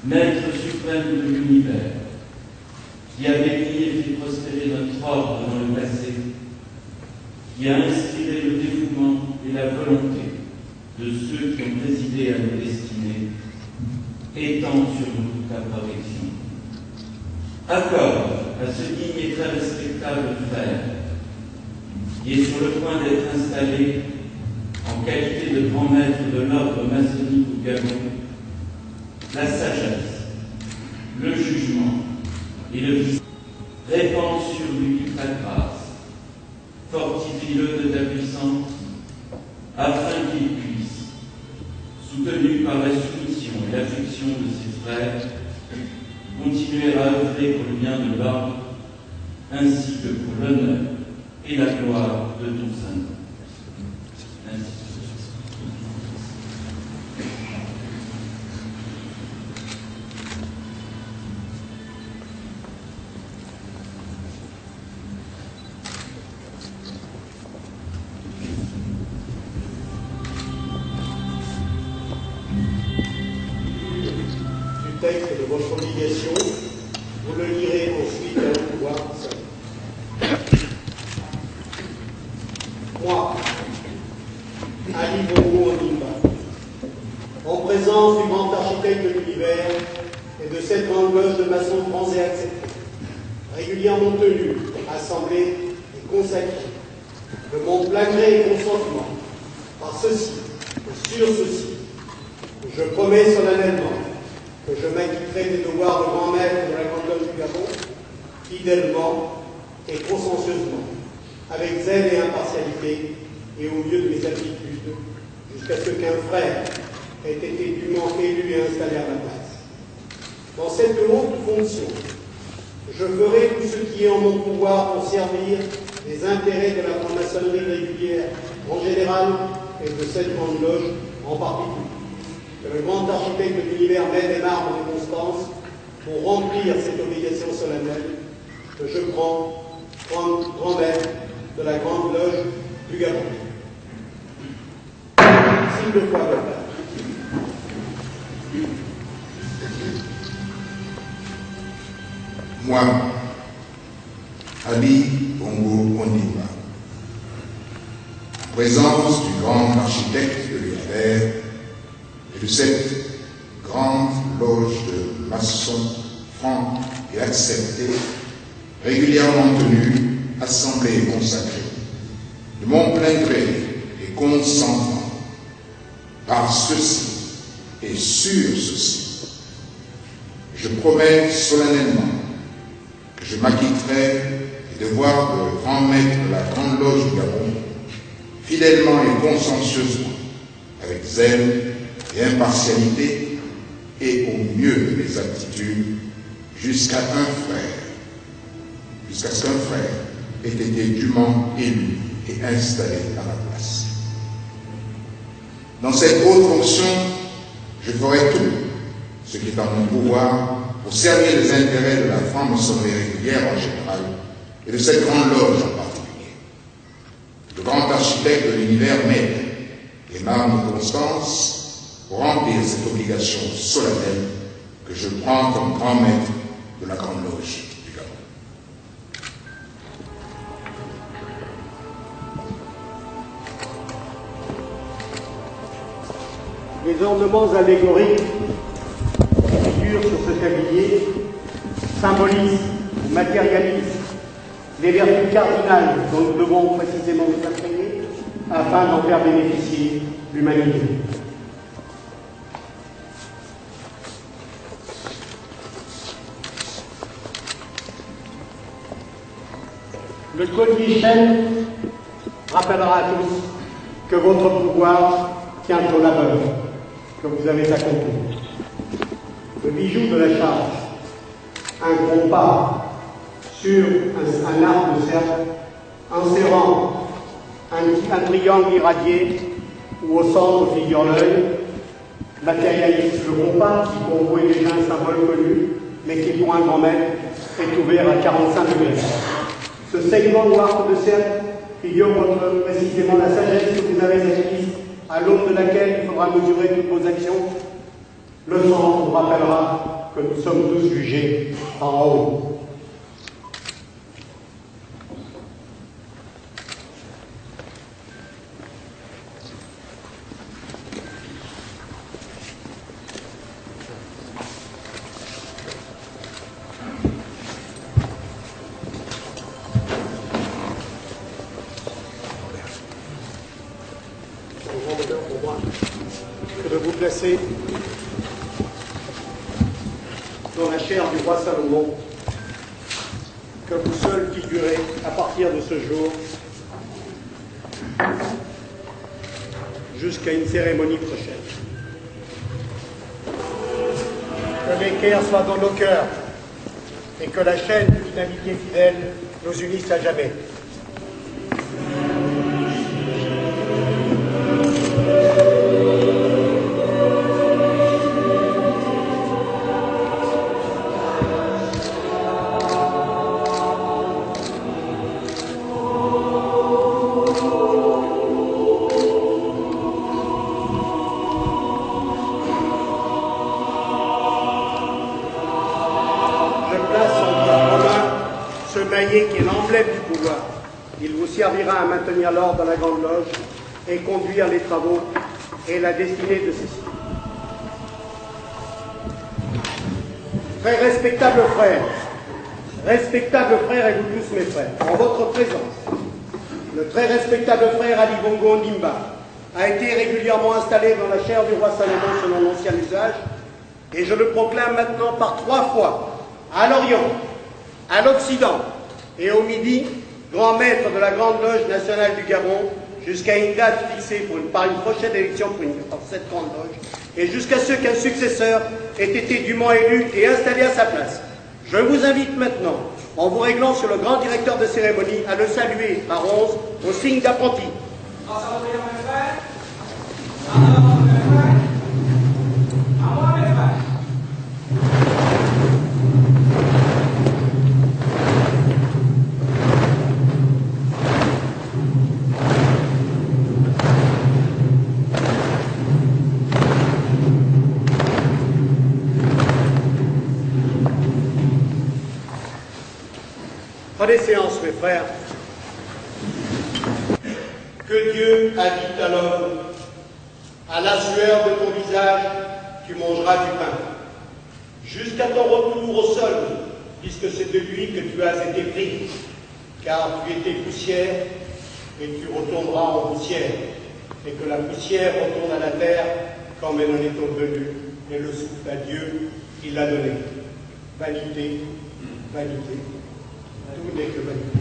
Maître suprême de l'univers, qui a béni et fait prospérer notre ordre dans le passé, qui a inspiré le dévouement et la volonté de ceux qui ont présidé à nos destinées, étend sur nous ta protection. Accorde à ce digne et très respectable frère, qui est sur le point d'être installé en qualité de grand maître de l'ordre maçonnique au Gabon, la sagesse, le jugement et le discernement. Répands sur lui ta grâce, fortifie-le de ta puissance, afin qu'il puisse, soutenu par la soumission et l'affection de ses frères, continuer à œuvrer pour le bien de l'ordre, ainsi que pour l'honneur et la gloire de ton Saint-Nom. Texte de votre obligation, vous le lirez ensuite à la pouvoir seul. Moi, Ali Bongo Ondimba, en présence du grand architecte de l'univers et de cette grande loge de maçons français acceptés, régulièrement tenue, assemblée et consacrée, de mon plein gré et consentement, par ceci et sur ceci, je promets solennellement que je m'acquitterai des devoirs de grand maître de la Grande Loge du Gabon, fidèlement et consciencieusement, avec zèle et impartialité, et au mieux de mes aptitudes, jusqu'à ce qu'un frère ait été dûment élu et installé à ma place. Dans cette haute fonction, je ferai tout ce qui est en mon pouvoir pour servir les intérêts de la franc-maçonnerie régulière en général et de cette Grande Loge en particulier. Que le grand architecte de l'univers m'aide et m'arme de constance pour remplir cette obligation solennelle que je prends grand maître de la Grande Loge du Gabon. S'il le faut le faire. Moi, Ali Bongo Ondimba, en présence du grand architecte de l'univers et de cette grande loge de maçons francs et acceptés, régulièrement tenue, assemblée et consacrée, de mon plein gré et consentement, par ceci et sur ceci, je promets solennellement que je m'acquitterai des devoirs de grand maître de la Grande Loge du Gabon, fidèlement et consciencieusement, avec zèle et impartialité, et au mieux de mes aptitudes, jusqu'à ce qu'un frère ait été dûment élu et installé à ma place. Dans cette haute fonction, je ferai tout ce qui est en mon pouvoir pour servir les intérêts de la franc-maçonnerie régulière en général et de cette grande loge en particulier. Le grand architecte de l'univers m'aide et m'arme de constance pour remplir cette obligation solennelle que je prends comme grand maître de la Grande Loge du Gabon. Les ornements allégoriques qui figurent sur ce tablier symbolisent ou matérialisent les vertus cardinales dont nous devons précisément nous imprégner afin d'en faire bénéficier l'humanité. Le collier chêne rappellera à tous que votre pouvoir tient au labeur que vous avez accompli. Le bijou de la charge, un gros pas sur un arc de cercle, enserrant un triangle irradié où au centre figure l'œil, matérialise le compas qui pour vous est déjà un symbole connu, mais qui pour un grand maître est ouvert à 45 degrés. Ce segment ou arc de cercle figure précisément la sagesse que vous avez acquise, à l'aune de laquelle il faudra mesurer toutes vos actions, Le sang nous rappellera que nous sommes tous jugés en haut. Que de vous placer dans la chair du roi Salomon, que vous seul figurez à partir de ce jour jusqu'à une cérémonie prochaine. Que l'équerre soit dans nos cœurs et que la chaîne d'une amitié fidèle nous unisse à jamais. Qui est l'emblème du pouvoir. Il vous servira à maintenir l'ordre dans la Grande Loge et conduire les travaux et la destinée de ceci. Très respectables frères et vous tous mes frères, en votre présence, le très respectable frère Ali Bongo Ondimba a été régulièrement installé dans la chaire du roi Salomon selon l'ancien usage, et je le proclame maintenant par 3 fois, à l'Orient, à l'Occident, et au midi, grand maître de la Grande Loge nationale du Gabon, jusqu'à une date fixée par une prochaine élection pour cette Grande Loge, et jusqu'à ce qu'un successeur ait été dûment élu et installé à sa place. Je vous invite maintenant, en vous réglant sur le grand directeur de cérémonie, à le saluer par 11 au signe d'apprenti. Prenez séance, mes frères. Que Dieu a dit à l'homme, à la sueur de ton visage, tu mangeras du pain. Jusqu'à ton retour au sol, puisque c'est de lui que tu as été pris, car tu étais poussière et tu retourneras en poussière, et que la poussière retourne à la terre comme elle en est devenue, et le souffle à Dieu qui l'a donné. Vanité, vanité. Tout n'est que vanité.